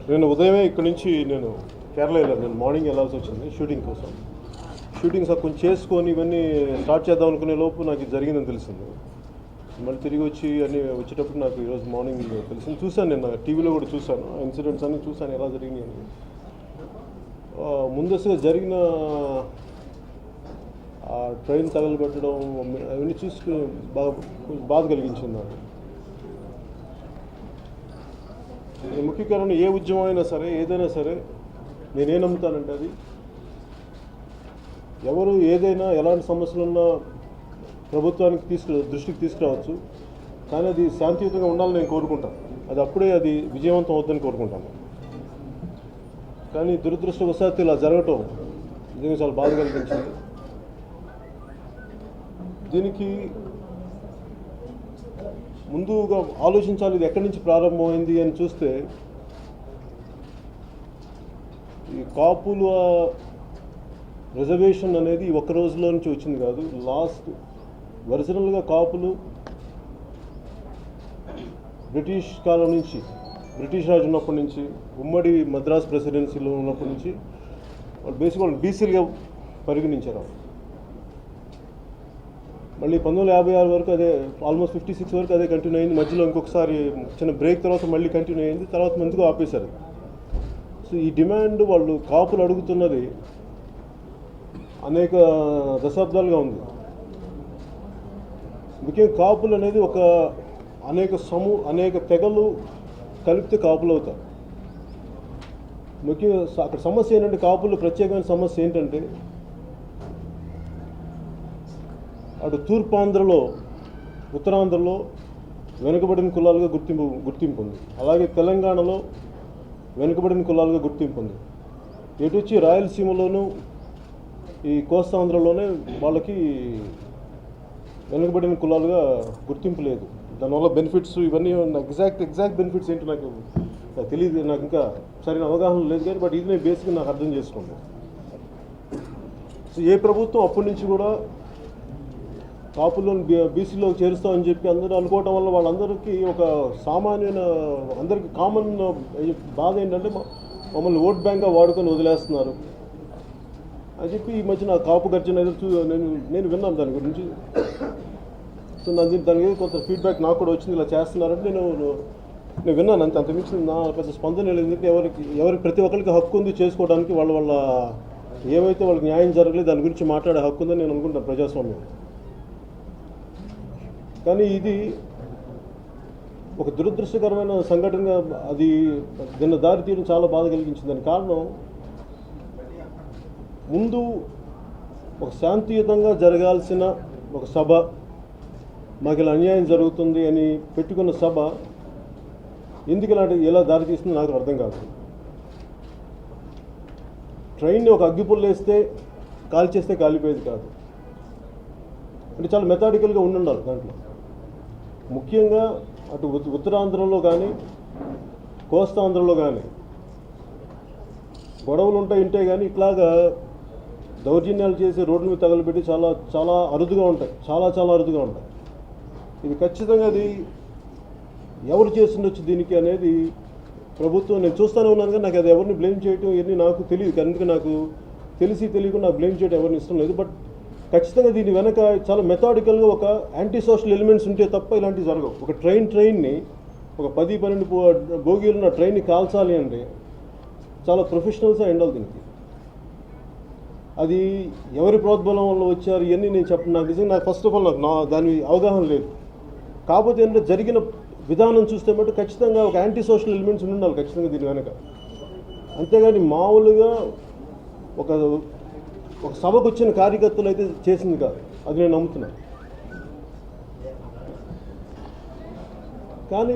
నేను ఉదయమే ఇక్కడి నుంచి నేను కేరళ వెళ్ళాను. నేను మార్నింగ్ వెళ్ళాల్సి వచ్చింది షూటింగ్ కోసం. షూటింగ్ కొంచెం చేసుకొని ఇవన్నీ స్టార్ట్ చేద్దాం అనుకునే లోపు నాకు ఇది జరిగిందని తెలిసింది. మళ్ళీ తిరిగి వచ్చేటప్పుడు నాకు ఈరోజు మార్నింగ్ తెలిసింది. చూశాను, నేను టీవీలో కూడా చూశాను, ఇన్సిడెంట్స్ అన్నీ చూశాను ఎలా జరిగినాయి అని. ముందస్తుగా జరిగిన ఆ ట్రైన్ తగలబెట్టడం అవన్నీ చూసుకుని బాధ కలిగించింది నాకు. ముఖ్య కారణం ఏ ఉద్యమం అయినా సరే, ఏదైనా సరే, నేనేం నమ్ముతానంటే అది ఎవరు ఏదైనా ఎలాంటి సమస్యలున్నా ప్రభుత్వానికి దృష్టికి తీసుకురావచ్చు, కానీ అది శాంతియుతంగా ఉండాలని నేను కోరుకుంటాను. అది విజయవంతం అవుతుందని కోరుకుంటాను. కానీ దురదృష్టవశాత్తు ఇలా జరగటం నిజంగా చాలా బాధ కలిగించింది. దీనికి ముందుగా ఆలోచించాలి, ఇది ఎక్కడి నుంచి ప్రారంభమైంది అని చూస్తే, ఈ కాపుల రిజర్వేషన్ అనేది ఒక్క రోజులో నుంచి వచ్చింది కాదు. ఒరిజినల్గా కాపులు బ్రిటిష్ కాలం నుంచి, బ్రిటిష్ రాజు ఉన్నప్పటి నుంచి, ఉమ్మడి మద్రాస్ ప్రెసిడెన్సీలో ఉన్నప్పటి నుంచి వాళ్ళు బీసీలుగా పరిగణించారు. మళ్ళీ 1956 వరకు అదే, ఆల్మోస్ట్ 56 వరకు అదే కంటిన్యూ అయింది. మధ్యలో ఇంకొకసారి చిన్న బ్రేక్ తర్వాత మళ్ళీ కంటిన్యూ అయింది. తర్వాత మందుకు ఆపేశారు. సో ఈ డిమాండ్ వాళ్ళు కాపులు అడుగుతున్నది అనేక దశాబ్దాలుగా ఉంది. ముఖ్యంగా కాపులు అనేది అనేక తెగలు కలిపితే కాపులు అవుతారు. ముఖ్యంగా అక్కడ సమస్య ఏంటంటే, కాపులు ప్రత్యేకమైన సమస్య ఏంటంటే, అటు తూర్పాంధ్రలో, ఉత్తరాంధ్రలో వెనుకబడిన కులాలుగా గుర్తింపు ఉంది. అలాగే తెలంగాణలో వెనుకబడిన కులాలుగా గుర్తింపు ఉంది. ఎటు వచ్చి రాయలసీమలోనూ ఈ కోస్తాంధ్రలోనే వాళ్ళకి వెనుకబడిన కులాలుగా గుర్తింపు లేదు. దానివల్ల బెనిఫిట్స్ ఇవన్నీ ఎగ్జాక్ట్ బెనిఫిట్స్ ఏంటో నాకు తెలియదు. నాకు ఇంకా సరైన అవగాహన లేదు, కానీ బట్ ఇది నేను బేసిక్గా నాకు అర్థం చేసుకున్నాను. సో ఏ ప్రభుత్వం అప్పటి నుంచి కూడా కాపులను బీసీలో చేరుస్తామని చెప్పి అందరూ అనుకోవటం వల్ల వాళ్ళందరికీ ఒక సామాన్యమైన, అందరికీ కామన్ బాధ ఏంటంటే, మమ్మల్ని ఓట్ బ్యాంక్గా వాడుకొని వదిలేస్తున్నారు అని చెప్పి ఈ మధ్యన కాపు గర్జన నేను విన్నాను దాని గురించి. సో దానికి కొంత ఫీడ్బ్యాక్ నాకు కూడా వచ్చింది, ఇలా చేస్తున్నారంటే నేను విన్నాను. అంతమించి నా పెద్ద స్పందన లేదు. ఎందుకంటే ఎవరికి ప్రతి ఒక్కరికి హక్కు ఉంది చేసుకోవడానికి, వాళ్ళ ఏవైతే వాళ్ళకి న్యాయం జరగలేదు దాని గురించి మాట్లాడే హక్కు ఉందని నేను అనుకుంటాను ప్రజాస్వామ్యం. కానీ ఇది ఒక దురదృష్టకరమైన సంఘటనగా దీన్ని దారి తీయడం చాలా బాధ కలిగించింది. దాని కారణం, ముందు ఒక శాంతియుతంగా జరగాల్సిన ఒక సభ, మాకు ఇలా అన్యాయం జరుగుతుంది అని పెట్టుకున్న సభ ఎందుకు ఎలా దారి తీస్తుందో నాకు అర్థం కాదు. ట్రైన్ని ఒక అగ్గిపుల్ల వేస్తే కాల్చేస్తే కాలిపోయేది కాదు. అంటే చాలా మెథాడికల్గా ఉండాలి దాంట్లో. ముఖ్యంగా అటు ఉత్తరాంధ్రలో కానీ కోస్తాంధ్రలో కానీ గొడవలు ఉంటే కానీ ఇట్లాగా దౌర్జన్యాలు చేసి రోడ్ల మీద తగలబెట్టి చాలా అరుదుగా ఉంటాయి. చాలా అరుదుగా ఉంటాయి. ఇది ఖచ్చితంగా అది ఎవరు చేస్తుండొచ్చు దీనికి అనేది ప్రభుత్వం, నేను చూస్తూనే ఉన్నాను. కానీ నాకు అది ఎవరిని బ్లేమ్ చేయటం ఇవన్నీ నాకు తెలియదు. అందుకే నాకు తెలియకుండా నాకు బ్లేమ్ చేయడం ఎవరిని ఇష్టం లేదు. బట్ ఖచ్చితంగా దీని వెనక చాలా మెథాడికల్గా ఒక యాంటీ సోషల్ ఎలిమెంట్స్ ఉంటే తప్ప ఇలాంటివి జరగవు. ఒక ట్రైన్ని ఒక 10-12 బోగీలు ఉన్న ట్రైన్ని కాల్చాలి అంటే చాలా ప్రొఫెషనల్స్గా ఉండాలి దీనికి. అది ఎవరి ప్రోద్బలం వల్ల వచ్చారు ఇవన్నీ నేను నాకు నిజంగా ఫస్ట్ ఆఫ్ ఆల్ దాని అవగాహన లేదు. కాకపోతే ఏంటంటే జరిగిన విధానం చూస్తే మటు ఖచ్చితంగా ఒక యాంటీ సోషల్ ఎలిమెంట్స్ ఉండాలి ఖచ్చితంగా దీని వెనక. అంతేగాని మామూలుగా ఒక సభకు వచ్చిన కార్యకర్తలు అయితే చేసింది కాదు, అది నేను నమ్ముతున్నాను. కానీ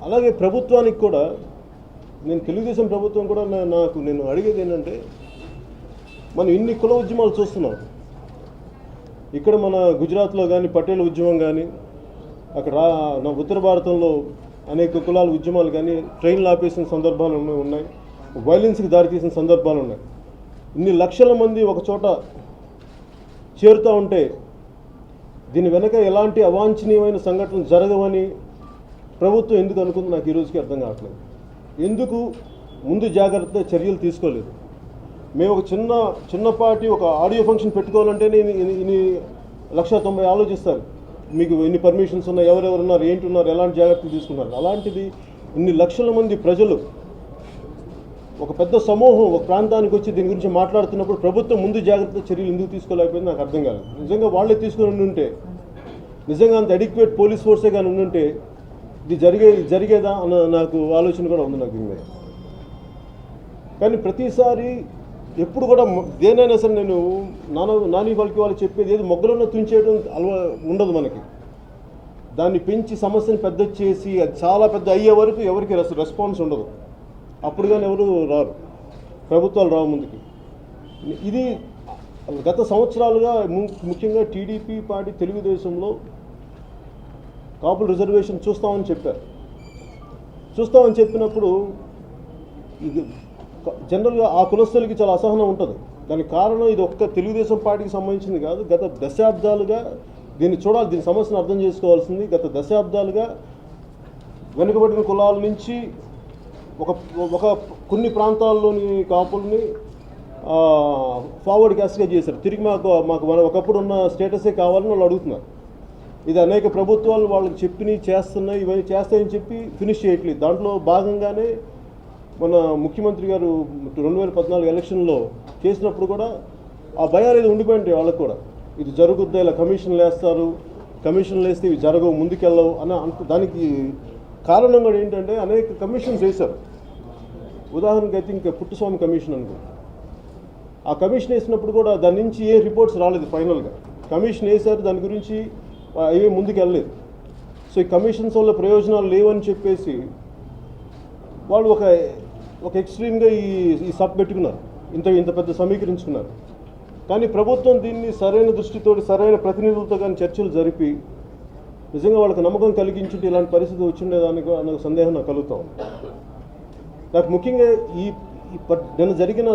అలాగే ప్రభుత్వానికి కూడా, నేను తెలుగుదేశం ప్రభుత్వం కూడా నేను అడిగేది ఏంటంటే, మనం ఇన్ని కుల ఉద్యమాలు చూస్తున్నాం. ఇక్కడ మన గుజరాత్లో కానీ పటేల్ ఉద్యమం కానీ, అక్కడ ఉత్తర భారతంలో అనేక కులాల ఉద్యమాలు కానీ ట్రైన్లు ఆపేసిన సందర్భాలు ఉన్నాయి, వైలెన్స్కి దారితీసిన సందర్భాలు ఉన్నాయి. ఇన్ని లక్షల మంది ఒక చోట చేరుతూ ఉంటే దీని వెనక ఎలాంటి అవాంఛనీయమైన సంఘటనలు జరగవని ప్రభుత్వం ఎందుకు అనుకుంది నాకు ఈ రోజుకి అర్థం కావట్లేదు. ఎందుకు ముందు జాగ్రత్త చర్యలు తీసుకోలేదు? మేము ఒక చిన్నపాటి ఒక ఆడియో ఫంక్షన్ పెట్టుకోవాలంటేనే ఇన్ని 190 ఆలోచిస్తారు. మీకు ఎన్ని పర్మిషన్స్ ఉన్నాయి, ఎవరెవరు ఉన్నారు, ఏంటి ఉన్నారు, ఎలాంటి జాగ్రత్తలు తీసుకున్నారు. అలాంటిది ఇన్ని లక్షల మంది ప్రజలు ఒక పెద్ద సమూహం ఒక ప్రాంతానికి వచ్చి దీని గురించి మాట్లాడుతున్నప్పుడు ప్రభుత్వం ముందు జాగ్రత్త చర్యలు ఎందుకు తీసుకోలేకపోయింది నాకు అర్థం కాలేదు. నిజంగా వాళ్ళే తీసుకుని ఉంటే, నిజంగా అంత అడిక్వేట్ పోలీస్ ఫోర్సే కానీ ఉండుంటే ఇది జరిగేదా అన్న నాకు ఆలోచన కూడా ఉంది నాకు దీని మీద. కానీ ప్రతిసారి ఎప్పుడు కూడా దేనైనా సరే నేను నాని వాళ్ళు చెప్పేది ఏది మొగ్గలను తుంచేయడం ఉండదు మనకి. దాన్ని పెంచి సమస్యను పెద్ద చేసి అది చాలా పెద్ద అయ్యే వరకు ఎవరికి రెస్పాన్స్ ఉండదు. అప్పుడు కానీ ఎవరు రారు, ప్రభుత్వాలు రావు ముందుకి. ఇది గత సంవత్సరాలుగా ముఖ్యంగా టీడీపీ పార్టీ తెలుగుదేశంలో కాపుల రిజర్వేషన్ చూస్తామని చెప్పారు. చూస్తామని చెప్పినప్పుడు ఇది జనరల్గా ఆ కులస్తులకి చాలా అసహనం ఉంటుంది. దానికి కారణం ఇది ఒక్క తెలుగుదేశం పార్టీకి సంబంధించింది కాదు. గత దశాబ్దాలుగా దీన్ని చూడాలి, దీని సమస్యను అర్థం చేసుకోవాల్సింది. గత దశాబ్దాలుగా వెనుకబడిన కులాల నుంచి ఒక కొన్ని ప్రాంతాల్లోని కాపుల్ని ఫార్వర్డ్ క్యాస్ట్గా చేశారు. తిరిగి మాకు ఒకప్పుడు ఉన్న స్టేటసే కావాలని వాళ్ళు అడుగుతున్నారు. ఇది అనేక ప్రభుత్వాలు వాళ్ళకి చేస్తున్నాయి, ఇవన్నీ చేస్తాయని చెప్పి ఫినిష్ చేయట్లేదు. దాంట్లో భాగంగానే మన ముఖ్యమంత్రి గారు 2014 ఎలక్షన్లో చేసినప్పుడు కూడా ఆ భయాలు ఏదో ఉండిపోయింటాయి వాళ్ళకు కూడా. ఇది జరుగుద్దా, ఇలా కమిషన్లు వేస్తారు, కమిషన్లు వేస్తే ఇవి జరగవు, ముందుకెళ్ళవు దానికి కారణం కూడా ఏంటంటే అనేక కమిషన్స్ వేశారు. ఉదాహరణకి అయితే ఇంకా పుట్టుస్వామి కమిషన్ అనుకో, ఆ కమిషన్ వేసినప్పుడు కూడా దాని నుంచి ఏ రిపోర్ట్స్ రాలేదు. ఫైనల్గా కమిషన్ వేశారు, దాని గురించి ఏమీ ముందుకు వెళ్ళలేదు. సో ఈ కమిషన్స్ వల్ల ప్రయోజనాలు లేవని చెప్పేసి వాళ్ళు ఒక ఎక్స్ట్రీమ్గా ఈ సబ్ పెట్టుకున్నారు, ఇంత పెద్ద సమీకరించుకున్నారు. కానీ ప్రభుత్వం దీన్ని సరైన దృష్టితోటి సరైన ప్రతినిధులతో కానీ చర్చలు జరిపి నిజంగా వాళ్ళకి నమ్మకం కలిగించుంటే ఇలాంటి పరిస్థితి వచ్చిండేదానికి అన్న సందేహం నాకు కలుగుతా ఉంది. నాకు ముఖ్యంగా నిన్న జరిగిన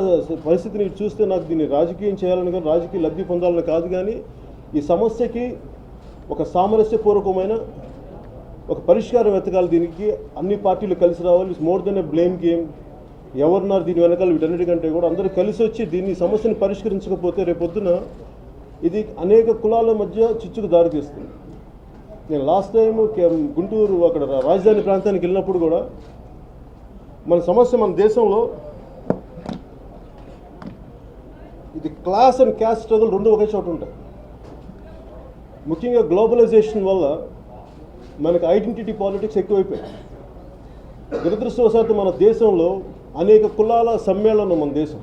పరిస్థితిని చూస్తే నాకు దీన్ని రాజకీయం చేయాలని కానీ రాజకీయ లబ్ధి పొందాలని కాదు, కానీ ఈ సమస్యకి ఒక సామరస్యపూర్వకమైన ఒక పరిష్కారం వెతకాలి. దీనికి అన్ని పార్టీలు కలిసి రావాలి. It's more than a blame game. ఎవరున్నారు దీని వెనకాల వీటన్నిటికంటే కూడా అందరూ కలిసి వచ్చి దీన్ని సమస్యను పరిష్కరించకపోతే రేపొద్దున ఇది అనేక కులాల మధ్య చిచ్చుకు దారితీస్తుంది. నేను లాస్ట్ టైం గుంటూరు అక్కడ రాజధాని ప్రాంతానికి వెళ్ళినప్పుడు కూడా మన సమస్య మన దేశంలో ఇది క్లాస్ అండ్ క్యాస్ట్ స్ట్రగుల్ రెండు ఒకే చోట ఉంటాయి. ముఖ్యంగా గ్లోబలైజేషన్ వల్ల మనకు ఐడెంటిటీ పాలిటిక్స్ ఎక్కువైపోయాయి. దురదృష్టవశాత్తు మన దేశంలో అనేక కులాల సమ్మేళనం మన దేశం,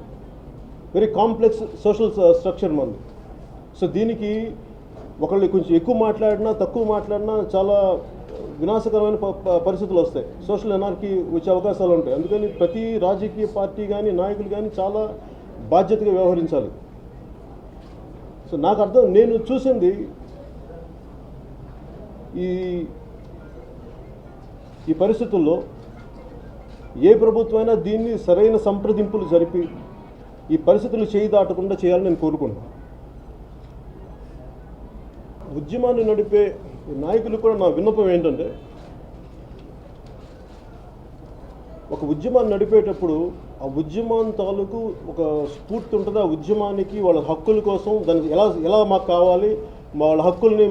వెరీ కాంప్లెక్స్ సోషల్ స్ట్రక్చర్ మనది. సో దీనికి ఒకళ్ళు కొంచెం ఎక్కువ మాట్లాడినా తక్కువ మాట్లాడినా చాలా వినాశకరమైన పరిస్థితులు వస్తాయి. సోషల్ ఎనార్కీ వచ్చే అవకాశాలు ఉంటాయి. అందుకని ప్రతి రాజకీయ పార్టీ కానీ నాయకులు కానీ చాలా బాధ్యతగా వ్యవహరించాలి. సో నేను చూసింది ఈ పరిస్థితుల్లో ఏ ప్రభుత్వమైనా దీన్ని సరైన సంప్రదింపులు జరిపి ఈ పరిస్థితులు చేయి దాటకుండా చేయాలని నేను కోరుకుంటున్నాను. ఉద్యమాన్ని నడిపే నాయకులు కూడా నా విన్నపం ఏంటంటే, ఒక ఉద్యమాన్ని నడిపేటప్పుడు ఆ ఉద్యమం తాలూకు ఒక స్ఫూర్తి ఉంటుంది. ఆ ఉద్యమానికి వాళ్ళ హక్కుల కోసం దానికి ఎలా మాకు కావాలి, వాళ్ళ హక్కుల్ని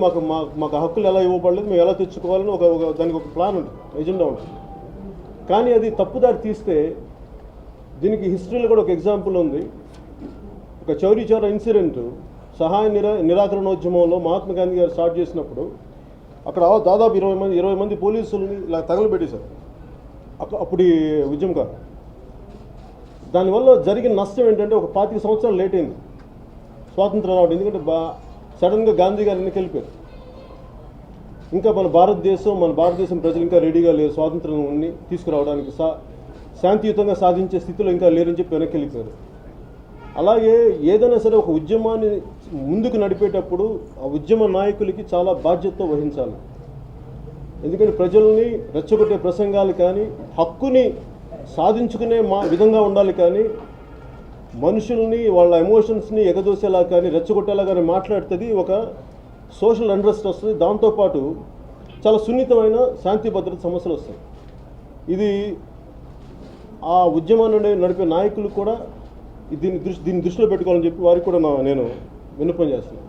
మాకు హక్కులు ఎలా ఇవ్వబడలేదు, మేము ఎలా తెచ్చుకోవాలని దానికి ఒక ప్లాన్ ఉంటుంది, ఎజెండా ఉంటుంది. కానీ అది తప్పుదారి తీస్తే దీనికి హిస్టరీలో కూడా ఒక ఎగ్జాంపుల్ ఉంది. ఒక చౌరీ చౌరా ఇన్సిడెంట్ సహాయ నిరాకరణోద్యమంలో మహాత్మా గాంధీ గారు స్టార్ట్ చేసినప్పుడు అక్కడ దాదాపు 20 మంది పోలీసులని ఇలా తగలబెట్టేశారు అప్పుడు ఉద్యమకారు. దానివల్ల జరిగిన నష్టం ఏంటంటే ఒక 25 సంవత్సరాలు లేట్ అయింది స్వాతంత్రం రావడం. ఎందుకంటే సడన్గా గాంధీ గారు వెనకెళ్ళిపోయారు. ఇంకా మన భారతదేశం ప్రజలు ఇంకా రెడీగా లేరు స్వాతంత్రాన్ని తీసుకురావడానికి, శాంతియుతంగా సాధించే స్థితిలో ఇంకా లేరని చెప్పి వెనక్కి వెళ్ళిపోయారు. అలాగే ఏదైనా సరే ఒక ఉద్యమాన్ని ముందుకు నడిపేటప్పుడు ఆ ఉద్యమ నాయకులకి చాలా బాధ్యత వహించాలి. ఎందుకంటే ప్రజల్ని రెచ్చగొట్టే ప్రసంగాలు కానీ హక్కుని సాధించుకునే విధంగా ఉండాలి, కానీ మనుషుల్ని వాళ్ళ ఎమోషన్స్ని ఎగదోసేలా కానీ రెచ్చగొట్టేలా కానీ మాట్లాడుతుంది ఒక సోషల్ అన్రెస్ట్ వస్తుంది. దాంతోపాటు చాలా సున్నితమైన శాంతి భద్రత సమస్యలు వస్తాయి. ఇది ఆ ఉద్యమాన్ని నడిపే నాయకులు కూడా దీన్ని దృష్టిలో పెట్టుకోవాలని చెప్పి వారికి కూడా నేను విన్నపం చేస్తున్నాను.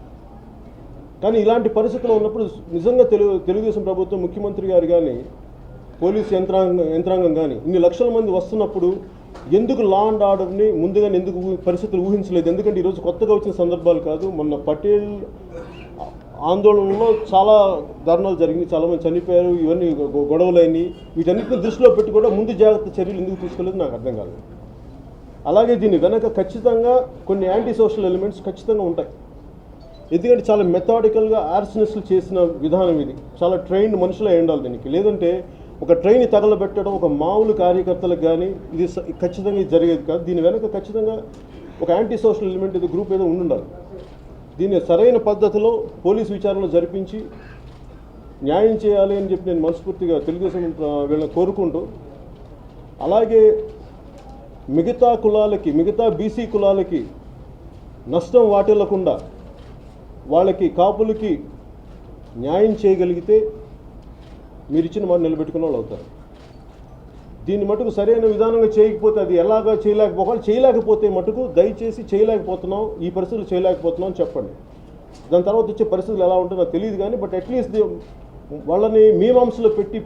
కానీ ఇలాంటి పరిస్థితుల్లో ఉన్నప్పుడు నిజంగా తెలుగుదేశం ప్రభుత్వం ముఖ్యమంత్రి గారు కానీ పోలీసు యంత్రాంగం కానీ ఇన్ని లక్షల మంది వస్తున్నప్పుడు ఎందుకు లా అండ్ ఆర్డర్ని ముందుగానే ఎందుకు పరిస్థితులు ఊహించలేదు? ఎందుకంటే ఈరోజు కొత్తగా వచ్చిన సందర్భాలు కాదు. మొన్న పటేల్ ఆందోళనలో చాలా దారుణాలు జరిగింది, చాలామంది చనిపోయారు, ఇవన్నీ గొడవలైనవి. వీటన్నిటిని దృష్టిలో పెట్టి కూడా ముందు జాగ్రత్త చర్యలు ఎందుకు తీసుకోలేదు నాకు అర్థం కాదు. అలాగే దీని వెనక ఖచ్చితంగా కొన్ని యాంటీ సోషల్ ఎలిమెంట్స్ ఖచ్చితంగా ఉంటాయి. ఎందుకంటే చాలా మెథాడికల్గా ఆర్సనెస్లు చేసిన విధానం ఇది. చాలా ట్రైన్డ్ మనుషులే ఉండాలి దీనికి. లేదంటే ఒక ట్రైన్ తగలబెట్టడం ఒక మామూలు కార్యకర్తలకు కానీ ఇది ఖచ్చితంగా ఇది జరిగేది కాదు. దీని వెనక ఖచ్చితంగా ఒక యాంటీ సోషల్ ఎలిమెంట్ ఇది గ్రూప్ ఏదో ఉండాలి. దీన్ని సరైన పద్ధతిలో పోలీసు విచారణలు జరిపించి న్యాయం చేయాలి అని చెప్పి నేను మనస్ఫూర్తిగా తెలుగుదేశం వీళ్ళని కోరుకుంటూ, అలాగే మిగతా కులాలకి, మిగతా బీసీ కులాలకి నష్టం వాటిల్లకుండా వాళ్ళకి కాపులకి న్యాయం చేయగలిగితే మీరు ఇచ్చిన మాట నిలబెట్టుకున్న వాళ్ళు అవుతారు. దీన్ని మటుకు సరైన విధానంగా చేయకపోతే అది ఎలాగా చేయలేకపోతే మటుకు దయచేసి చేయలేకపోతున్నాం, ఈ పరిస్థితులు చేయలేకపోతున్నాం అని చెప్పండి. దాని తర్వాత వచ్చే పరిస్థితులు ఎలా ఉంటుందో నాకు తెలియదు కానీ బట్ అట్లీస్ట్ వాళ్ళని మీమాంసలో పెట్టి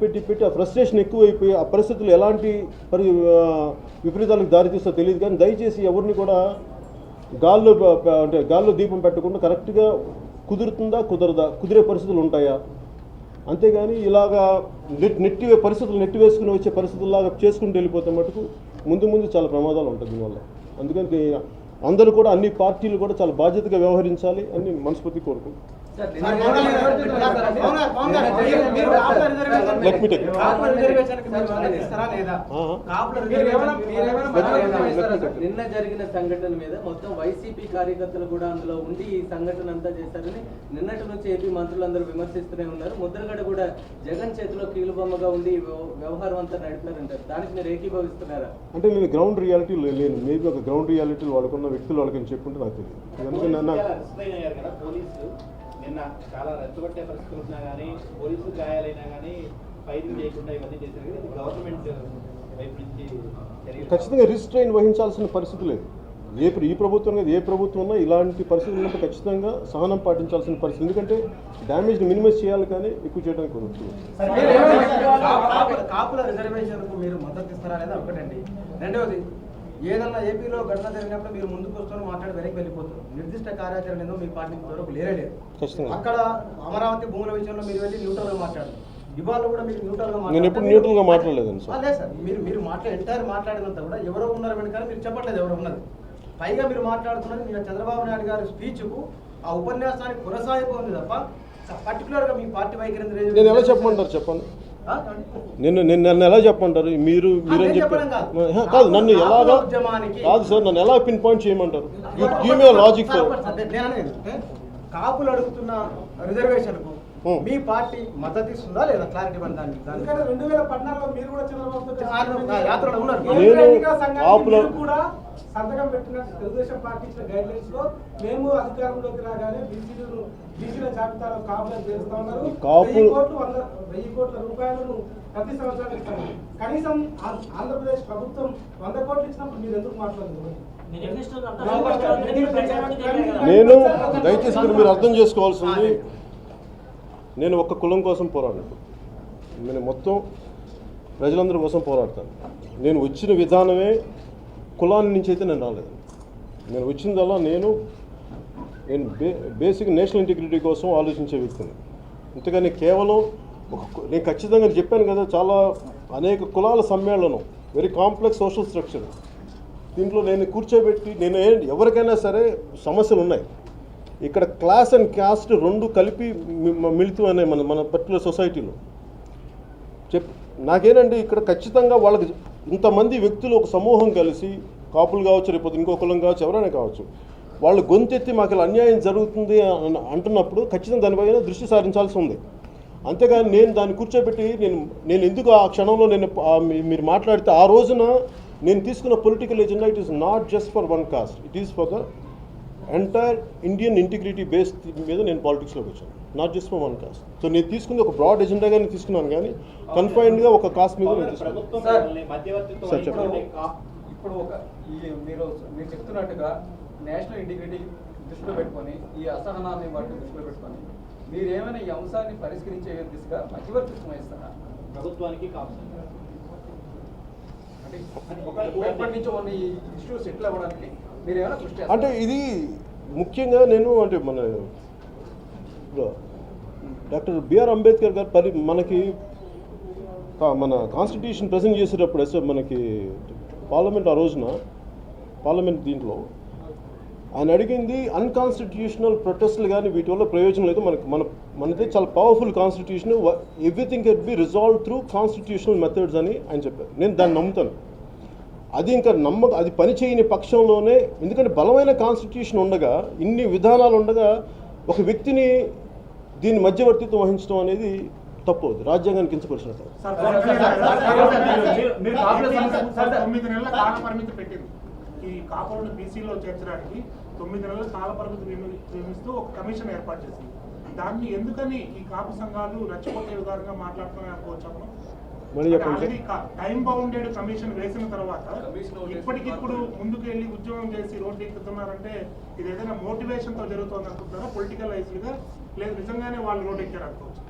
ఆ ఫ్రస్ట్రేషన్ ఎక్కువైపోయి ఆ పరిస్థితులు ఎలాంటి విపరీతాలకు దారితీస్తో తెలియదు కానీ దయచేసి ఎవరిని కూడా గాల్లో దీపం పెట్టకుండా కరెక్ట్గా కుదురుతుందా కుదిరే పరిస్థితులు ఉంటాయా, అంతేగాని ఇలాగా పరిస్థితులు నెట్టివేసుకుని వచ్చే పరిస్థితుల్లాగా చేసుకుంటూ వెళ్ళిపోతే మటుకు ముందు చాలా ప్రమాదాలు ఉంటాయి దీనివల్ల. అందుకని అందరూ కూడా అన్ని పార్టీలు కూడా చాలా బాధ్యతగా వ్యవహరించాలి అని మనస్ఫూర్తి కోరుకుంటున్నాను. నిన్న జరిగిన సంఘటన మీద మొత్తం వైసీపీ కార్యకర్తలు కూడా అందులో ఉండి ఈ సంఘటన అంతా చేశారని నిన్నటి నుంచి ఏపీ మంత్రులందరూ విమర్శిస్తూనే ఉన్నారు. ముద్రగడ కూడా జగన్ చేతిలో కీలుబొమ్మగా ఉండి వ్యవహారం అంతా నడిపారంటారు. దానికి మీరు ఏకీభవిస్తున్నారా? అంటే నేను గ్రౌండ్ రియాలిటీ లేను, మేబీ ఒక గ్రౌండ్ రియాలిటీలు వాడుకున్న వ్యక్తులు వాళ్ళకి చెప్పుకుంటే నాకు తెలియదు. నిన్న చాలా రెచ్చగొట్టే పరిస్థితులు ఉన్నా కానీ పోలీసులు గాయాలైనా కానీ ఫైరింగ్ చేయకుండా ఇవన్నీ చేశారు. గవర్నమెంట్ వైపు నుంచి ఖచ్చితంగా రిస్ట్రైన్ వహించాల్సిన పరిస్థితి లేదు. ఈ ప్రభుత్వం కాదు, ఏ ప్రభుత్వం ఉన్నా ఇలాంటి పరిస్థితులు ఉన్నప్పుడు ఖచ్చితంగా సహనం పాటించాల్సిన పరిస్థితి. ఎందుకంటే డ్యామేజ్ని మినిమైజ్ చేయాలి కానీ ఎక్కువ చేయడానికి కుదరదు. కాపుల రిజర్వేషన్కు మీరు మద్దతు ఇస్తారా లేదా ఒకటండి. రెండవది, ఏదన్నా ఏపీలో ఘటన జరిగినప్పుడు మీరు ముందుకు వస్తూ మాట్లాడి వెనక్కి వెళ్ళిపోతారు. నిర్దిష్ట కార్యాచరణ ఏదో మీ పార్టీ వరకు లేరలేదు. అక్కడ అమరావతి భూముల విషయంలో మీరు వెళ్ళి న్యూట్రల్గా మాట్లాడారు. ఇవాళ కూడా మీరు న్యూట్రల్గా నేను ఎప్పుడు న్యూట్రల్గా మాట్లాడలేదండి సార్. లేదు సార్, మీరు మాట్లాడినంత కూడా ఎవరో ఉన్నారు వెనుక మీరు చెప్పట్లేదు ఎవరో ఉన్నది. పైగా మీరు మాట్లాడుతున్నది మీరు చంద్రబాబు నాయుడు గారి స్పీచ్కు ఆ ఉపన్యాసానికి కొనసాగిపో ఉంది తప్ప పర్టికులర్గా మీ పార్టీ వైఖరి నేను ఎలా చెప్పమంటారు చెప్పండి. నన్ను ఎలా చెప్పమంటారు? మీరు మీరేం చెప్పారు కాదు, నన్ను ఎలాగా కాదు సార్, నన్ను ఎలా పిన్ పాయింట్ చేయమంటారు? Give me logic sir. కాపులు అడుగుతున్న రిజర్వేషన్కు మీ పార్టీ మద్దతు ఇస్తుందా లేదా? క్లారిటీ ఇవ్వండి. దాన్ని 2014లో మీరు కూడా చంద్రబాబు యాత్రలో ఉన్నారు. కూడా సంతకం పెట్టిన తెలుగుదేశం పార్టీ ఇచ్చిన గైడ్ లైన్స్ లో మేము అధికారంలోకి రాగానే బీసీల జాబితాలో కాపులను చేరుస్తా ఉన్నారు. 1000 కోట్ల రూపాయలను ప్రతి సంవత్సరం ఇస్తాము. కనీసం ఆంధ్రప్రదేశ్ ప్రభుత్వం 100 కోట్లు ఇచ్చినప్పుడు మీరు ఎందుకు మాట్లాడలేదు? నేను దయచేసి మీరు అర్థం చేసుకోవాల్సింది, నేను ఒక్క కులం కోసం పోరాడను. నేను మొత్తం ప్రజలందరి కోసం పోరాడతాను. నేను వచ్చిన విధానమే కులాన్ని నుంచి అయితే నేను రాలేదు. నేను వచ్చిందల్లా నేను బేసిక్ నేషనల్ ఇంటిగ్రిటీ కోసం ఆలోచించే వ్యక్తిని. అంతేగాని కేవలం నేను ఖచ్చితంగా చెప్పాను కదా, చాలా అనేక కులాల సమ్మేళనం, వెరీ కాంప్లెక్స్ సోషల్ స్ట్రక్చర్. దీంట్లో నేను కూర్చోబెట్టి నేను ఎవరికైనా సరే సమస్యలు ఉన్నాయి. ఇక్కడ క్లాస్ అండ్ క్యాస్ట్ రెండు కలిపి మిళితం అనే మన పర్టికులర్ సొసైటీలో నాకేనండి ఇక్కడ ఖచ్చితంగా వాళ్ళకి ఇంతమంది వ్యక్తులు ఒక సమూహం కలిసి, కాపులు కావచ్చు, రేపు ఇంకో కులం కావచ్చు, ఎవరైనా కావచ్చు, వాళ్ళు గొంతెత్తి మాకు ఇలా అన్యాయం జరుగుతుంది అంటున్నప్పుడు ఖచ్చితంగా దానిపైన దృష్టి సారించాల్సి ఉంది. అంతేగాని నేను దాన్ని కూర్చోబెట్టి నేను ఎందుకు ఆ క్షణంలో మీరు మాట్లాడితే ఆ రోజున నేను తీసుకున్న political agenda it is not just for one cost, it is for the entire Indian integrity base మీద నేను పాలిటిక్స్లోకి వచ్చాను, not just for one cost. So నేను తీసుకుంది ఒక బ్రాడ్ ఎజెండాగానే తీసుకున్నాను, కానీ కన్ఫైన్డ్గా ఒక కాస్ట్ మీద నేను తీసుకున్నాను. ప్రభుత్వం సార్, మిమ్మల్ని మధ్యవర్తిత్వం సార్, చెప్పండి. ఇప్పుడు మీరు చెప్తున్నట్టుగా నేషనల్ ఇంటిగ్రిటీ దృష్టిలో పెట్టుకొని ఈ అసహనాన్ని వాటిని దృష్టిలో పెట్టుకొని మీరు ఏమైనా ఈ అంశాన్ని పరిష్కరించే దిశగా మధ్యవర్తిత్వం వహిస్తారా? ప్రభుత్వానికి కావచ్చు. అంటే ఎప్పటి నుంచో ఉన్న ఈ ఇష్యూ సెటిల్ అవ్వడానికి మీరు ఏమైనా కృషి చేస్తారా? అంటే ఇది ముఖ్యంగా నేను అంటే మన డాక్టర్ బిఆర్ అంబేద్కర్ గారు మనకి మన కాన్స్టిట్యూషన్ ప్రజెంట్ చేసేటప్పుడు మనకి పార్లమెంట్ ఆ రోజున పార్లమెంట్ దీంట్లో ఆయన అడిగింది అన్కాన్స్టిట్యూషనల్ ప్రొటెస్ట్లు కానీ వీటి వల్ల ప్రయోజనం లేదు, మనది చాలా powerful constitution, everything can be resolve through constitutional methods అని ఆయన చెప్పారు. నేను దాన్ని నమ్ముతాను. అది ఇంకా అది పనిచేయని పక్షంలోనే, ఎందుకంటే బలమైన కాన్స్టిట్యూషన్ ఉండగా, ఇన్ని విధానాలు ఉండగా ఒక వ్యక్తిని దీన్ని మధ్యవర్తిత్వం వహించడం అనేది తప్పు, రాజ్యాంగాన్ని కించపరిచినట్టు. 9 నెలల కాల పరిమితి పెట్టింది ఈ కాపులను బీసీలో చేర్చడానికి. 9 నెలల కాల పరిమితి నియమిస్తూ ఒక కమిషన్ ఏర్పాటు చేసింది. దాన్ని ఎందుకని ఈ కాపు సంఘాలు రెచ్చగొట్టే విధానంగా మాట్లాడుతున్నాయి అనుకోవచ్చు. ఆల్రెడీ టైం బౌండెడ్ కమిషన్ వేసిన తర్వాత ఇప్పటికిప్పుడు ముందుకు వెళ్ళి ఉద్యోగం చేసి రోడ్డు ఎక్కుతున్నారంటే ఇది ఏదైనా మోటివేషన్ తో జరుగుతుంది అనుకుంటారా, పొలిటికలైజ్డ్ గా, లేదు నిజంగానే వాళ్ళు రోడ్డు ఎక్కారు అనుకోవచ్చు?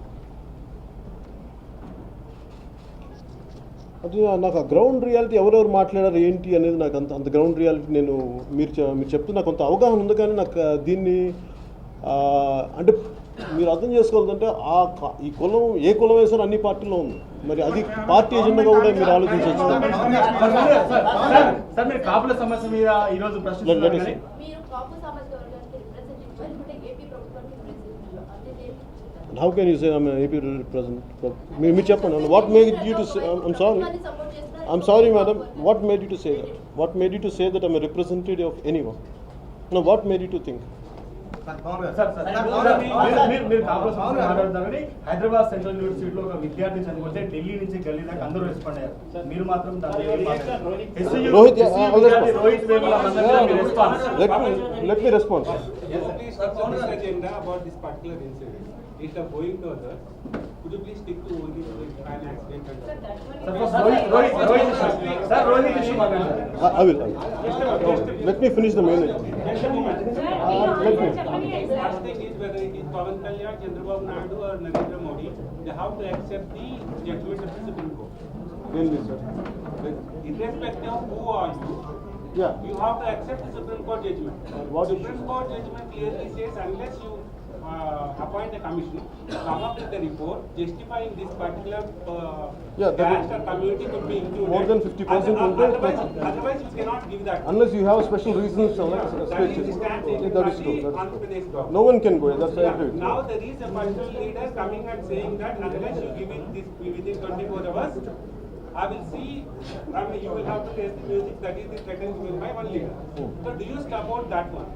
అది నాకు ఆ గ్రౌండ్ రియాలిటీ ఎవరెవరు మాట్లాడారు ఏంటి అనేది నాకు అంత గ్రౌండ్ రియాలిటీ మీరు చెప్తే నాకు కొంత అవగాహన ఉంది, కానీ నాకు దీన్ని అంటే మీరు అర్థం చేసుకోవాలంటే ఈ కులం ఏ కులం వేసారో అన్ని పార్టీలో ఉంది, మరి అది పార్టీ ఎజెండాగా కూడా మీరు ఆలోచించవచ్చు. సార్, మీరు కాపుల సమస్య మీద ఈ రోజు ప్రశ్నిస్తున్నారు కానీ How can you say I'm an AP representative? మీరు చెప్పండి. What made you to say? I'm sorry, madam. What made you to say that? What made you to say that I'm a representative of anyone? No, what made you to think? మీరు కాపుల సమస్య మాట్లాడుతున్నారని Hyderabad central యూనివర్సిటీలో ఒక విద్యార్థి చనిపోతే ఢిల్లీ నుంచి గల్లీ దాకా అందరూ రెస్పాండ్ అయ్యారు. మీరు మాత్రం Rohit, let me respond. If you are going further, could you please stick to only an accident? I will. Let me finish the main. Last thing is whether it is Pawan Kalyan, Chandrababu Naidu or Narendra Modi, they have to accept the judgment of the Supreme Court. Irrespective of who are you, Yeah. you have to accept the Supreme Court judgment. What Supreme Court judgment clearly says unless you appoint a commission, come up with a report justifying this particular caste or community could be included. More than 50% otherwise you cannot give that. Unless you have special reasons, like speeches. That is true. No one can go. That's I agree. Now there is a particular leader coming and saying that unless you give it this within 24 hours, I will see. I mean, you will have to taste the music that is threatened by one leader. So do you support that one?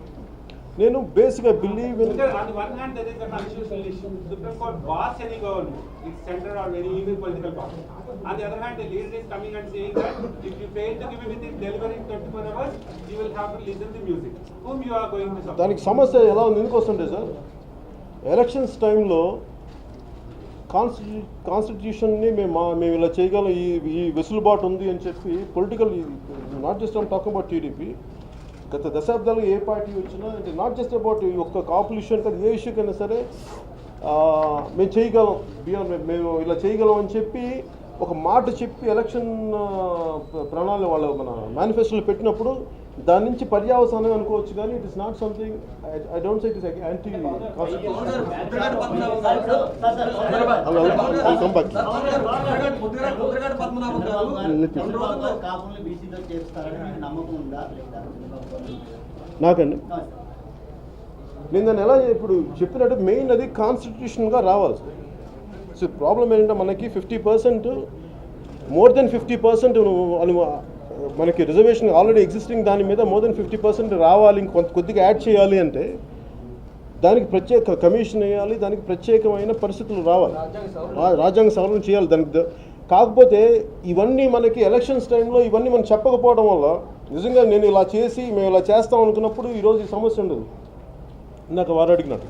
నేను బేసిక్గా believe in Because on the one hand there is a constitutional issue. Supreme Court bars any government, it's central or any even political party. On the other hand, the leader is coming and saying that if you fail to give it within delivering 24 hours, you will have to listen to music. Whom you are going to support? దానికి సమస్య ఎలా ఉంది ఎందుకు వస్తుంటే sir, elections టైంలో కాన్స్టిట్యూషన్ని మేము ఇలా చేయగలం, ఈ వెసులుబాటు ఉంది అని చెప్పి political, not just I'm talking about TDP, గత దశాబ్దాలు ఏ పార్టీ వచ్చినా, అంటే నాట్ జస్ట్ అబౌట్ ఒక్క కాపుల్ ఇష్యూ అంటే ఏ ఇష్యూ కైనా సరే మేము చేయగలం, మేము ఇలా చేయగలం అని చెప్పి ఒక మాట చెప్పి ఎలక్షన్ ప్రణాళిక వాళ్ళ మన మేనిఫెస్టోలో పెట్టినప్పుడు దాని నుంచి పర్యావసానం అనుకోవచ్చు, కానీ it is not something, I don't say it is anti నాకండి. నేను దాన్ని ఎలా ఇప్పుడు చెప్పినట్టు మెయిన్ అది కాన్స్టిట్యూషన్గా రావాలి. సో ప్రాబ్లం ఏంటంటే మనకి 50%, మోర్ దెన్ 50% మనకి రిజర్వేషన్ ఆల్రెడీ ఎగ్జిస్టింగ్ దాని మీద మోర్ దెన్ 50% రావాలి, కొద్దిగా యాడ్ చేయాలి అంటే దానికి ప్రత్యేక కమిషన్ వేయాలి, దానికి ప్రత్యేకమైన పరిస్థితులు రావాలి, రాజ్యాంగ సవరణ చేయాలి. దానికి కాకపోతే ఇవన్నీ మనకి ఎలక్షన్స్ టైంలో ఇవన్నీ మనం చెప్పకపోవడం వల్ల నిజంగా నేను ఇలా చేసి మేము ఇలా చేస్తాం అనుకున్నప్పుడు ఈరోజు ఈ సమస్య ఉండదు నాకు వారు అడిగినట్టు.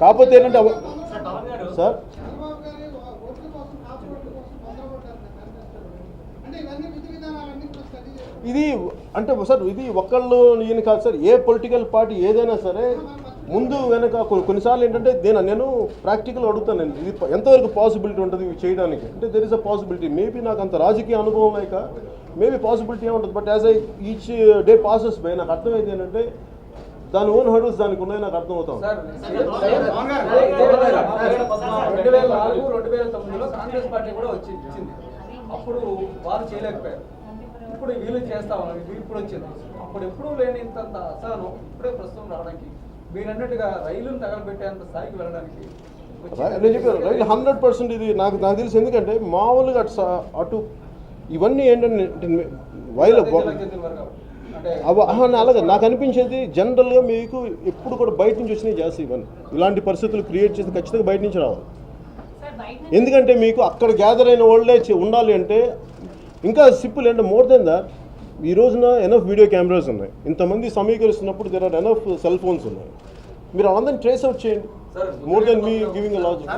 కాకపోతే ఏంటంటే సార్ ఇది అంటే సార్ ఇది ఒక్కళ్ళు ఈయన కాదు సార్, ఏ పొలిటికల్ పార్టీ ఏదైనా సరే ముందు వెనక కొన్నిసార్లు ఏంటంటే నేను ప్రాక్టికల్ అడుగుతానండి, ఇది ఎంతవరకు పాసిబిలిటీ ఉంటుంది ఇవి చేయడానికి అంటే there is a possibility. Maybe నాకు అంత రాజకీయ అనుభవం లేక మేబీ పాసిబిలిటీ ఏముంటుంది, but as I each day passes by నాకు అర్థమైంది ఏంటంటే దాని ఓన్ హర్డల్స్ దానికి ఉన్నాయి, నాకు అర్థమవుతాం. 2004-2009లో కాంగ్రెస్ పార్టీ కూడా వచ్చింది, అప్పుడు వారు చేయలేకపోయారు, ఇప్పుడు వీళ్ళు చేస్తామని ఇప్పుడు వచ్చింది. అప్పుడు ఎప్పుడూ లేని ఇంత అసహనం ఇప్పుడే ప్రస్తుతం రావడానికి మీరు అన్నట్టుగా రైలును తగలబెట్టేంత స్థాయికి వెళ్ళడానికి నేను చెప్పాను రైలు 100% ఇది నాకు తెలిసి. ఎందుకంటే మామూలుగా అటు ఇవన్నీ ఏంటంటే అలాగే నాకు అనిపించేది జనరల్గా మీకు ఎప్పుడు కూడా బయట నుంచి వచ్చినాయి చేస్తాయి ఇవన్నీ, ఇలాంటి పరిస్థితులు క్రియేట్ చేసి ఖచ్చితంగా బయట నుంచి రావాలి. ఎందుకంటే మీకు అక్కడ గ్యాదర్ అయిన వాళ్ళే ఉండాలి అంటే ఇంకా సింపుల్ అంటే మోర్ దెన్ దాట్ ఈ రోజున ఎనఫ్ వీడియో కెమెరాస్ ఉన్నాయి, ఇంతమంది సమీకరిస్తున్నప్పుడు there are enough cell phones ఉన్నాయి, మీరు అందరిని ట్రేస్ అవుట్ చేయండి. More than me giving a logic.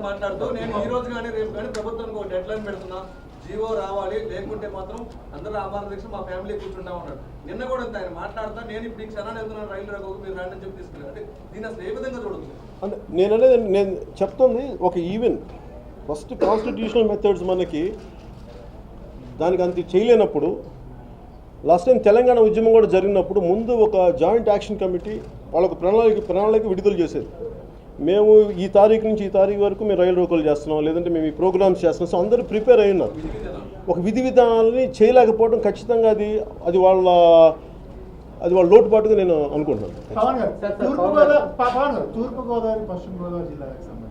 మాట్లాడుతూ నేను ఈ రోజు కానీ రేపు కానీ ప్రభుత్వానికి ఒక డెడ్ లైన్ పెడుతున్నా, జీవో రావాలి, లేకుంటే మాత్రం అందరూ ఆమరణ దీక్ష మా ఫ్యామిలీ కూర్చుంటా ఉన్నాడు. నిన్న కూడా ఆయన మాట్లాడుతా నేను ఇప్పుడు క్షణాన్ని వెళ్తున్నాను రైలు రాకపోతే మీరు రాండి అని చెప్పి తీసుకెళ్ళారు. అంటే దీన్ని అసలు ఏ విధంగా చూడదు అంటే నేను అనేది నేను చెప్తుంది ఒక ఈవెన్ ఫస్ట్ కాన్స్టిట్యూషనల్ మెథడ్స్ మనకి దానికి అంత చేయలేనప్పుడు లాస్ట్ టైం తెలంగాణ ఉద్యమం కూడా జరిగినప్పుడు ముందు ఒక జాయింట్ యాక్షన్ కమిటీ వాళ్ళకు ప్రణాళిక విడుదల చేసేది. మేము ఈ తారీఖు నుంచి ఈ తారీఖు వరకు మేము రైలు రోకోలు చేస్తున్నాం, లేదంటే మేము ఈ ప్రోగ్రామ్స్ చేస్తున్నాం. సో అందరూ ప్రిపేర్ అయి ఉన్నారు. ఒక విధి విధానాలని చేయలేకపోవడం ఖచ్చితంగా అది వాళ్ళ లోటుపాటుగా నేను అనుకుంటున్నాను. తూర్పుగోదావరి పశ్చిమ గోదావరి జిల్లాలకు సంబంధించి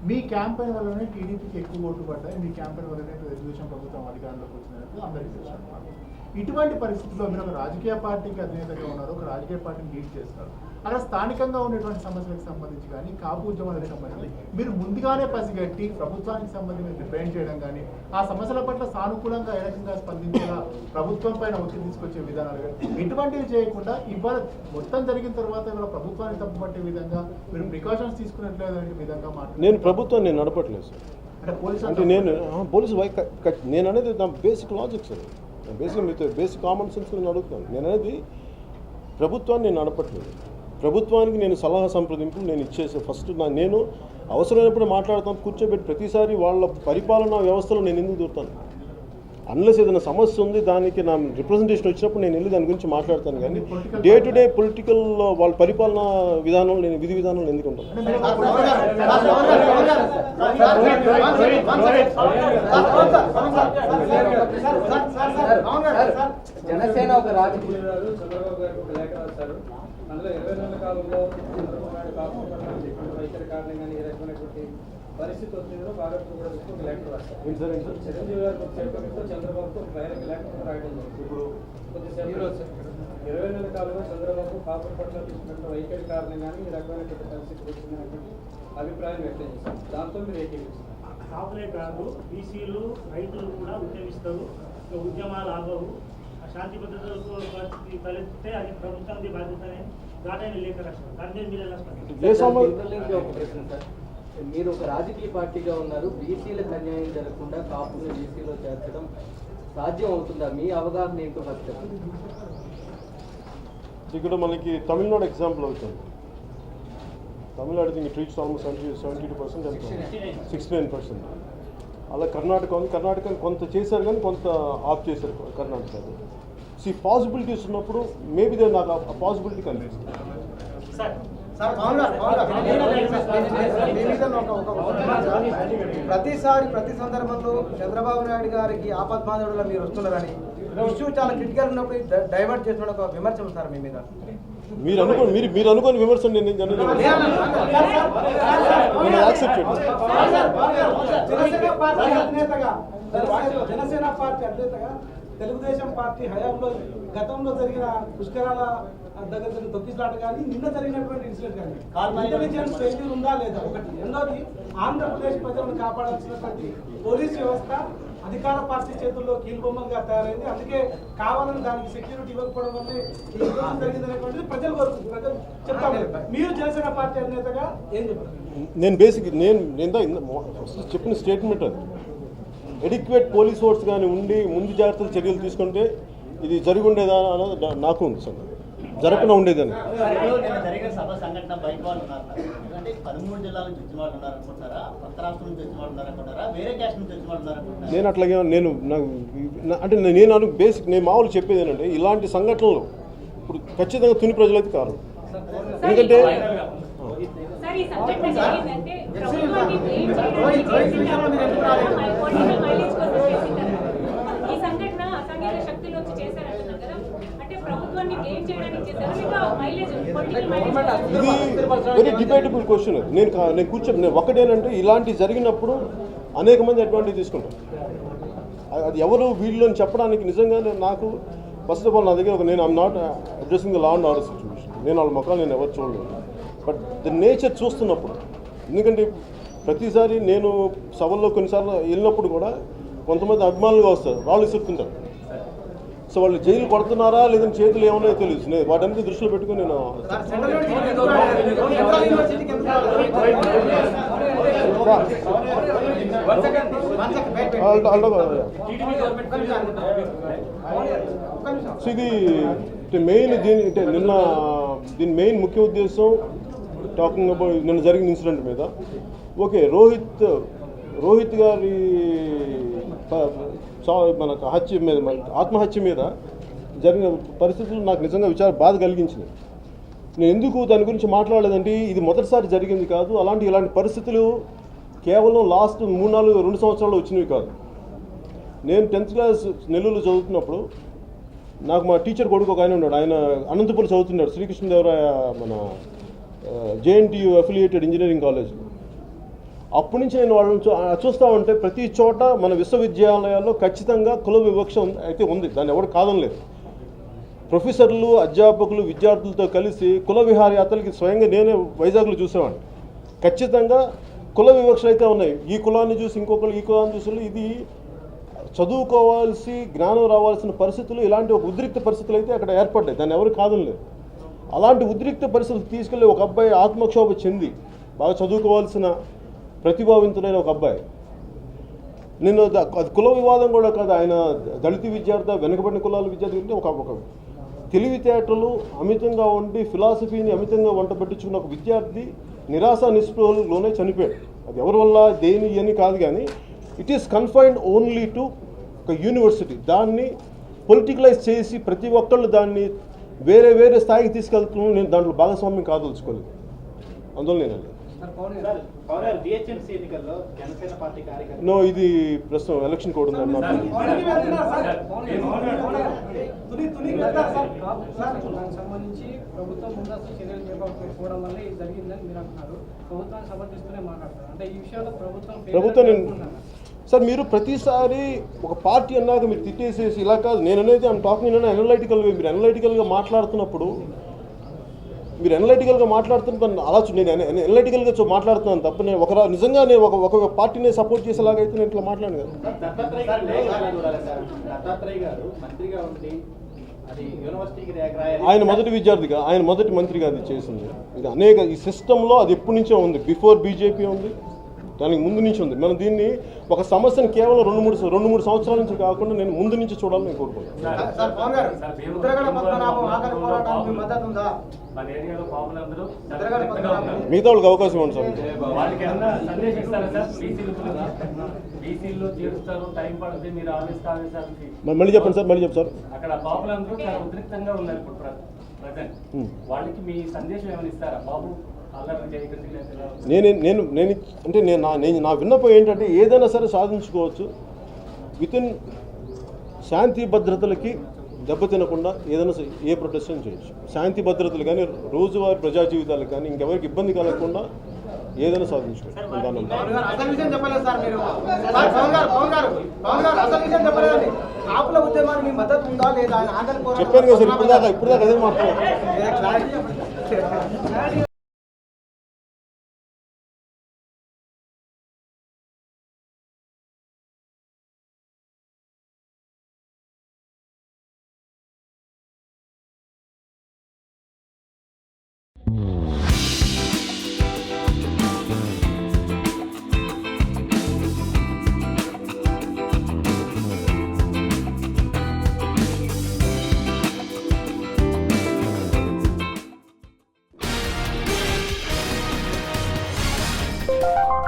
మీ క్యాంపెయిన్ వల్లనే టీడీపీకి ఎక్కువ ఓట్లు పడ్డాయి, మీ క్యాంపెయిన్ వల్లనే తెలుగుదేశం ప్రభుత్వం అధికారంలోకి వచ్చినట్టు అందరికీ తెలుసు. ఇటువంటి పరిస్థితుల్లో మీరు ఒక రాజకీయ పార్టీకి అధినేతగా ఉన్నారు, ఒక రాజకీయ పార్టీని లీడ్ చేస్తారు. అలా స్థానికంగా ఉన్నటువంటి సమస్యలకు సంబంధించి కానీ కాపు ఉద్యమాలకు సంబంధించి మీరు ముందుగానే పసిగట్టి ప్రభుత్వానికి సంబంధించి డిపెండ్ చేయడం కానీ ఆ సమస్యల పట్ల సానుకూలంగా ఏ రకంగా స్పందించేలా ప్రభుత్వం పైన ఒత్తిడి తీసుకొచ్చే విధానాలు కానీ ఇటువంటివి చేయకుండా ఇవాళ మొత్తం జరిగిన తర్వాత ఇవాళ ప్రభుత్వాన్ని తప్పుపట్టే విధంగా మీరు ప్రికాషన్స్ తీసుకున్నట్లేదనే విధంగా నేను ప్రభుత్వం నేను నడపట్లేదు సార్. అంటే నేను పోలీసు నేను అనేది నా basic logic sir, basic common sense నేను అడుగుతాను. నేను అనేది ప్రభుత్వాన్ని నేను నడపట్లేదు, ప్రభుత్వానికి నేను సలహా సంప్రదింపులు నేను ఇచ్చేసే ఫస్ట్ నేను అవసరమైనప్పుడు మాట్లాడతాను, కూర్చోబెట్టి ప్రతిసారి వాళ్ళ పరిపాలనా వ్యవస్థలో నేను ఎందుకు దూరుతాను. అన్లెస్ ఏదైనా సమస్య ఉంది దానికి నా రిప్రజెంటేషన్ వచ్చినప్పుడు నేను వెళ్ళి దాని గురించి మాట్లాడతాను. కానీ డే టు డే పొలిటికల్ వాళ్ళ పరిపాలనా విధానంలో నేను విధి విధానంలో ఎందుకు ఉంటాను. జనసేన ఒక రాజకీయ చంద్రబాబు గారికి ఒక లేఖ రాశారు. అందులో 20 నెలల కాలంలో చంద్రబాబు నాయుడు కాకుండా వైఖరి కారణంగా ఏ రకమైనటువంటి పరిస్థితి వచ్చిందో భారత్ కూడా ఒక లేఖ రాశారు. చిరంజీవి గారికి ఒక చెప్పడంతో చంద్రబాబుతో ఒక లేఖ రాయడం జరిగింది. ఇప్పుడు కొద్దిసేపు 20 నెలల కాలంలో చంద్రబాబు కాపుల పట్ల తీసుకున్న వైఖరి కారణంగానే ఈ రకమైనటువంటి పరిస్థితి వచ్చిందనేటువంటి అభిప్రాయం వ్యక్తం చేశారు. దాంతో మీరు ఏకీవిస్తారు? కాపులే కాదు, బీసీలు రైతులు కూడా ఉద్యమిస్తారు, ఉద్యమాలు ఆగవు, శాంతి భద్రతలకు పరిస్థితి తలెత్తితే అది ప్రభుత్వానికి బాధ్యతనే దాటైన లేఖ రాష్ట్రం. దాని మీద మీరు ఎలా స్పందిస్తారు? మీరు ఒక రాజకీయ పార్టీగా ఉన్నారు, బీసీలకు అన్యాయం జరగకుండా కాపులను బీసీలో చేర్చడం సాధ్యం అవుతుందా? మీ అవగాహన ఏంటో ఫస్ట్ చెప్పండి. ఇక్కడ మనకి తమిళనాడు ఎగ్జాంపుల్ అవుతుంది. Tamil Nadu think it reach almost 72% and 69%. అలా కర్ణాటక ఉంది, కర్ణాటక కొంత చేశారు కానీ కొంత ఆఫ్ చేశారు కర్ణాటక. పాసిబిలిటీస్ ఉన్నప్పుడు మేబీ దే నాకు ఆ పాసిబిలిటీ కనిపిస్తుంది. ప్రతి సందర్భంలో చంద్రబాబు నాయుడు గారికి ఆపద్బాంధవుడుగా మీరు వస్తున్నారని ఇష్యూ చాలా క్రిటికల్ ఉన్నప్పుడు డైవర్ట్ చేసిన ఒక విమర్శ సార్ మీ మీద. మీరు అనుకోని విమర్శ నేను జనసేన పార్టీ అధినేతగా తెలుగుదేశం పార్టీ హయాంలో గతంలో జరిగిన పుష్కరాల దగ్గర జరిగిన తొక్కిసలాట కానీ నిన్న జరిగినటువంటి ఇన్సిడెంట్ కానీ ఇంటెలిజెన్స్ ఫెయిల్యూర్ ఉందా లేదా ఒకటి. రెండోది ఆంధ్రప్రదేశ్ ప్రజలను కాపాడాల్సినటువంటి పోలీస్ వ్యవస్థ అధికార పార్టీ చేతుల్లో కీలుబొమ్మలుగా తయారైంది. అందుకే కావాలని దానికి సెక్యూరిటీ ఇవ్వకపోవడం వల్లే ఈ విధ్వంసం జరిగిందనేటువంటిది ప్రజలు చెప్తారు. మీరు జనసేన పార్టీ అధినేతగా ఏం చెప్తారు? నేను బేసిక్ చెప్పిన స్టేట్మెంట్ అది. ఎడిక్వేట్ పోలీస్ ఫోర్స్ కానీ ఉండి ముందు జాగ్రత్తలు చర్యలు తీసుకుంటే ఇది జరిగి ఉండేదా అన్నది నాకు ఉంది సార్, జరగకుండా ఉండేదని. జరిగిన సభ సంఘటన బయట వాళ్ళు ఉన్నారు, ఎందుకంటే 13 జిల్లాల నుంచి వచ్చిన వాళ్ళు ఉన్నారు అనుకుంటారా, కొత్త రాష్ట్రం నుంచి వచ్చిన వాళ్ళు ఉన్నారనుకుంటారా, వేరే క్యాస్ట్ నుంచి వచ్చిన వాళ్ళు ఉన్నారనుకుంటారా? నేను అట్లాగే నేను బేసిక్ నేను మామూలు చెప్పేది ఏంటంటే ఇలాంటి సంఘటనలు ఇప్పుడు ఖచ్చితంగా తుని ప్రజలైతే కారు. ఎందుకంటే ఇది వెరీ డిబేటబుల్ క్వశ్చన్. నేను కూర్చొని ఒకటేనంటే ఇలాంటి జరిగినప్పుడు అనేక మంది అడ్వాంటేజ్ తీసుకుంటారు. అది ఎవరు వీళ్ళు అని చెప్పడానికి నిజంగా నాకు ఫస్ట్ ఆఫ్ ఆల్ నా దగ్గర నేను I'm not addressing the law and order situation. నేను వాళ్ళ మొక్కలు నేను ఎవరు చూడలేదు. బట్ ద నేచర్ చూస్తున్నప్పుడు, ఎందుకంటే ప్రతిసారి నేను సభల్లో కొన్నిసార్లు వెళ్ళినప్పుడు కూడా కొంతమంది అభిమానులుగా వస్తారు, రాళ్ళు ఇసురుతుంటారు. సో వాళ్ళు జైలు పడుతున్నారా లేదని చేతులు ఏమన్నా తెలియదు. నేను వాటన్నిటి దృష్టిలో పెట్టుకుని నేను సో ఇది మెయిన్ దీని మెయిన్ ముఖ్య ఉద్దేశం టాకింగ్ అబౌట్ నిన్న జరిగిన ఇన్సిడెంట్ మీద. ఓకే, రోహిత్ గారి మనకు హత్య మీద, ఆత్మహత్య మీద జరిగిన పరిస్థితులు నాకు నిజంగా బాధ కలిగించినాయి. నేను ఎందుకు దాని గురించి మాట్లాడలేదంటే ఇది మొదటిసారి జరిగింది కాదు. ఇలాంటి పరిస్థితులు కేవలం లాస్ట్ 2 సంవత్సరాలు వచ్చినవి కాదు. నేను 10th క్లాస్ నెల్లూరులో చదువుతున్నప్పుడు నాకు మా టీచర్ కొడుకు ఒక ఆయన ఉన్నాడు. ఆయన అనంతపురం చదువుతున్నాడు, శ్రీకృష్ణదేవరాయ మన JNTU అఫిలియేటెడ్ ఇంజనీరింగ్ కాలేజ్లో. అప్పటి నుంచి నేను వాళ్ళని చూస్తూ ఉంటే ప్రతి చోట మన విశ్వవిద్యాలయాల్లో ఖచ్చితంగా కుల వివక్ష అయితే ఉంది, దాన్ని ఎవరు కాదనలేదు. ప్రొఫెసర్లు, అధ్యాపకులు, విద్యార్థులతో కలిసి కుల విహారయాత్రలకి స్వయంగా నేనే వైజాగ్లో చూసేవాడిని. ఖచ్చితంగా కుల వివక్షలు అయితే ఉన్నాయి. ఈ కులాన్ని చూసి ఇంకొకరు, ఈ కులాన్ని చూసి ఇది చదువుకోవాల్సి జ్ఞానం రావాల్సిన పరిస్థితులు, ఇలాంటి ఒక ఉద్రిక్త పరిస్థితులు అయితే అక్కడ ఏర్పడ్డాయి, దాన్ని ఎవరు కాదనలేదు. అలాంటి ఉద్రిక్త పరిస్థితులు తీసుకెళ్ళి ఒక అబ్బాయి ఆత్మక్షోభ చెంది బాగా చదువుకోవాల్సిన ప్రతిభావంతుడైన ఒక అబ్బాయి, నేను అది కుల వివాదం కూడా కాదు, ఆయన దళిత విద్యార్థి, వెనుకబడిన కులాల విద్యార్థి అంటే ఒక తెలివితేటలు అమితంగా ఉండి ఫిలాసఫీని అమితంగా వంట పెట్టించుకున్న ఒక విద్యార్థి నిరాశ నిస్పృహలోనే చనిపోయాడు. అది ఎవరి వల్ల దేని అని కాదు, కానీ it is confined only to ఒక యూనివర్సిటీ. దాన్ని పొలిటికలైజ్ చేసి ప్రతి ఒక్కళ్ళు దాన్ని వేరే స్థాయికి తీసుకెళ్తున్నాను. నేను దాంట్లో భాగస్వామ్యం కాదలుచుకోలేదు, అందువల్ల నేను నో. ఇది ప్రస్తుతం ఎలక్షన్ కోడ్ ఉంది అన్నారు. సంబంధించి ప్రభుత్వం ముందస్తు చర్యలు చేపట్టకపోవడం వల్ల ఇది జరిగిందని మీరు అంటున్నారు. ప్రభుత్వాన్ని సమర్థిస్తూనే మాట్లాడతారు. అంటే ఈ విషయంలో ప్రభుత్వం సార్, మీరు ప్రతిసారి ఒక పార్టీ అన్నాక మీరు తిట్టేసేసి ఇలా కాదు. నేను అనేది ఐఎమ్ టాకింగ్ అనలైటికల్గా. మీరు అనలైటికల్గా మాట్లాడుతున్నప్పుడు మీరు అనలైటికల్గా మాట్లాడుతున్న అలా నేను అనలైటికల్గా మాట్లాడుతున్నాను తప్ప నేను నిజంగా నేను ఒక పార్టీని సపోర్ట్ చేసేలాగైతే నేను ఇట్లా మాట్లాడను కదా. ఆయన మొదటి విద్యార్థిగా, ఆయన మొదటి మంత్రిగా అది చేసింది. ఇది ఈ సిస్టంలో అది ఎప్పటి నుంచో ఉంది, బిఫోర్ బీజేపీ ఉంది, దానికి ముందు నుంచి ఉంది. మనం దీన్ని ఒక సమస్యను కేవలం 2-3 సంవత్సరాల నుంచి కాకుండా నేను ముందు నుంచి చూడాలని నేను కోరుకుంటున్నాను. మిగతా వాళ్ళకి అవకాశం ఇవ్వండి సార్. మళ్ళీ చెప్పండి సార్, మళ్ళీ చెప్పండి సార్. అక్కడ బాబులందరూ చాలా ఉద్రిక్తంగా ఉన్నారు ఇప్పుడు ప్రజెంట్. వాళ్ళకి మీ సందేశం ఏమైనా ఇస్తారా బాబు? నా విన్నపం ఏంటంటే ఏదైనా సరే సాధించుకోవచ్చు వితిన్ శాంతి భద్రతలకి దెబ్బతినకుండా. ఏదైనా ఏ ప్రొటెస్ట్ చేయొచ్చు, శాంతి భద్రతలు కానీ రోజువారీ ప్రజా జీవితాలకు కానీ ఇంకెవరికి ఇబ్బంది కలగకుండా ఏదైనా సాధించుకోవచ్చు. కాపుల ఉద్యమాన్ని పద్ధతి ఉందా లేదా ఆయన ఆకలి చెప్పాను కదా సార్, ఇప్పుడు దాకా అదే మాట్లాడారు. Clarity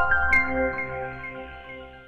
you.